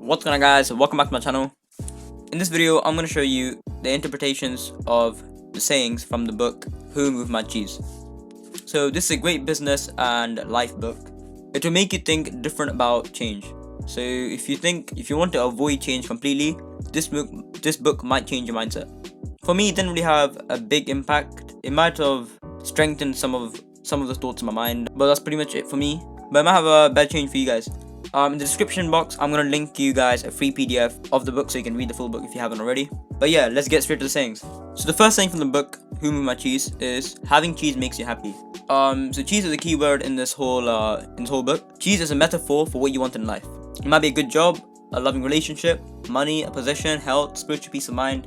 What's going on, guys? Welcome back to my channel. In this video, I'm going to show you the interpretations of the sayings from the book Who Moved My Cheese. So this is a great business and life book. It will make you think different about change. So if you want to avoid change completely, this book might change your mindset. For me, it didn't really have a big impact. It might have strengthened some of the thoughts in my mind, but that's pretty much it for me. But I might have a better change for you guys. In the description box, I'm gonna link you guys a free PDF of the book so you can read the full book if you haven't already. But yeah, let's get straight to the sayings. So the first saying from the book, Who Moved My Cheese, is having cheese makes you happy. So cheese is a key word in this whole book. Cheese is a metaphor for what you want in life. It might be a good job, a loving relationship, money, a possession, health, spiritual peace of mind,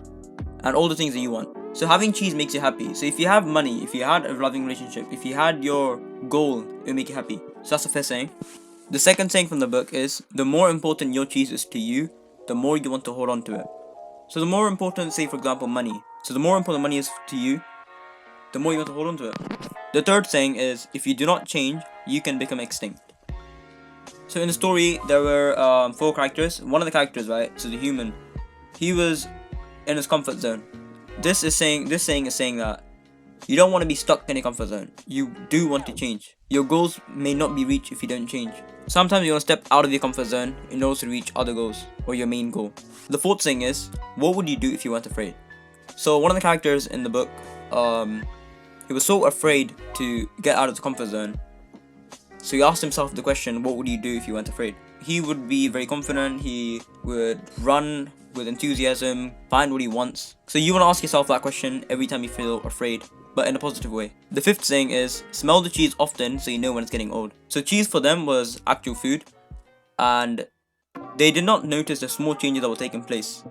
and all the things that you want. So having cheese makes you happy. So if you have money, if you had a loving relationship, if you had your goal, it will make you happy. So that's the first saying. The second saying from the book is, the more important your cheese is to you, the more you want to hold on to it. So the more important, say for example, money. So the more important money is to you, the more you want to hold on to it. The third saying is, if you do not change, you can become extinct. So in the story, there were 4 characters. One of the characters, right, so the human, he was in his comfort zone. This saying is saying that you don't want to be stuck in a comfort zone. You do want to change. Your goals may not be reached if you don't change. Sometimes you want to step out of your comfort zone in order to reach other goals or your main goal. The fourth thing is, what would you do if you weren't afraid? So one of the characters in the book, he was so afraid to get out of the comfort zone. So he asked himself the question, what would you do if you weren't afraid? He would be very confident. He would run with enthusiasm, find what he wants. So you want to ask yourself that question every time you feel afraid, but in a positive way. The fifth saying is, smell the cheese often so you know when it's getting old. So cheese for them was actual food, and they did not notice the small changes that were taking place.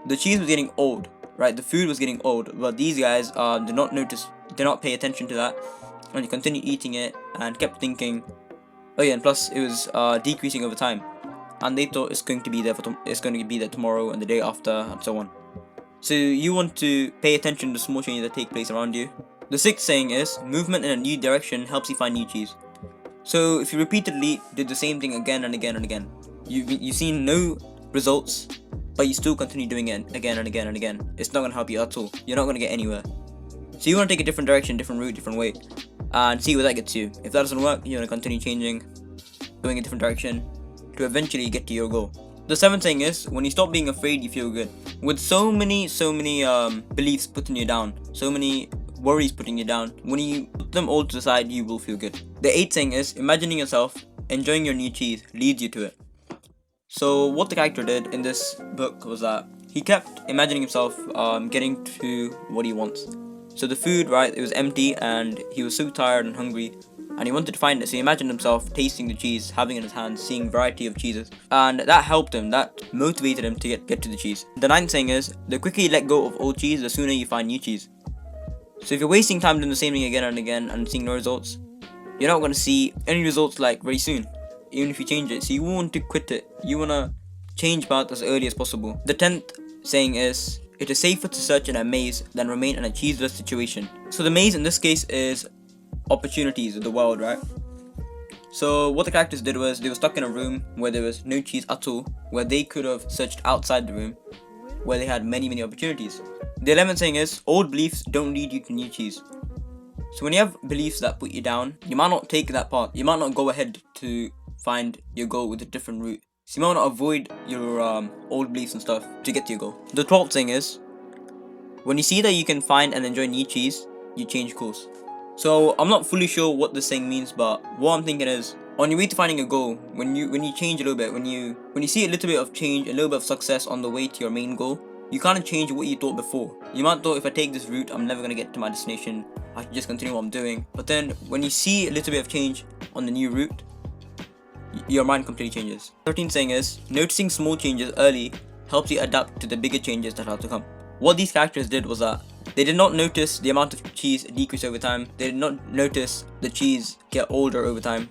The cheese was getting old, right? The food was getting old, but these guys did not notice, did not pay attention to that, and they continued eating it and kept thinking, oh yeah, and plus it was decreasing over time, and they thought it's going to be there tomorrow and the day after and so on. So you want to pay attention to small changes that take place around you. The sixth saying is, movement in a new direction helps you find new cheese. So if you repeatedly did the same thing again and again and again, you've seen no results, but you still continue doing it again and again and again, it's not going to help you at all. You're not going to get anywhere. So you want to take a different direction, different route, different way, and see where that gets you. If that doesn't work, you want to continue changing, going a different direction, to eventually get to your goal. The seventh thing is, when you stop being afraid, you feel good. With so many beliefs putting you down, so many worries putting you down, when you put them all to the side, you will feel good. The eighth thing is, imagining yourself enjoying your new cheese leads you to it. So what the character did in this book was that he kept imagining himself getting to what he wants. So the food, right, it was empty and he was so tired and hungry, and he wanted to find it, so he imagined himself tasting the cheese, having it in his hands, seeing variety of cheeses, and that helped him, that motivated him to get to the cheese. The ninth saying is, the quicker you let go of old cheese, the sooner you find new cheese. So if you're wasting time doing the same thing again and again and seeing no results, you're not going to see any results like very soon, even if you change it. So you want to quit it, you want to change path as early as possible. The 10th saying is, it is safer to search in a maze than remain in a cheeseless situation. So the maze in this case is opportunities of the world, right? So what the characters did was, they were stuck in a room where there was no cheese at all, where they could have searched outside the room, where they had many opportunities. The 11th saying is, old beliefs don't lead you to new cheese. So when you have beliefs that put you down, you might not take that path. You might not go ahead to find your goal with a different route. So you might not avoid your old beliefs and stuff to get to your goal. The 12th thing is, when you see that you can find and enjoy new cheese, you change course. So I'm not fully sure what this saying means, but what I'm thinking is, on your way to finding a goal, when you change a little bit, when you see a little bit of change, a little bit of success on the way to your main goal, you kind of change what you thought before. You might thought, if I take this route, I'm never gonna get to my destination, I should just continue what I'm doing. But then when you see a little bit of change on the new route, your mind completely changes. 13th saying is, noticing small changes early helps you adapt to the bigger changes that are to come. What these characters did was that they did not notice the amount of cheese decrease over time. They did not notice the cheese get older over time.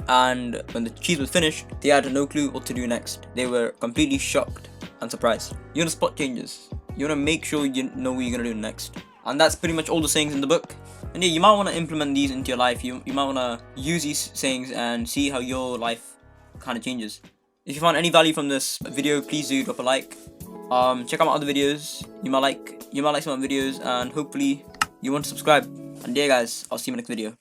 And when the cheese was finished, they had no clue what to do next. They were completely shocked and surprised. You want to spot changes. You want to make sure you know what you're going to do next. And that's pretty much all the sayings in the book. And yeah, you might want to implement these into your life. You might want to use these sayings and see how your life kind of changes. If you found any value from this video, please do drop a like. Check out my other videos. You might like some of my videos, and hopefully you want to subscribe. And yeah guys, I'll see you in the next video.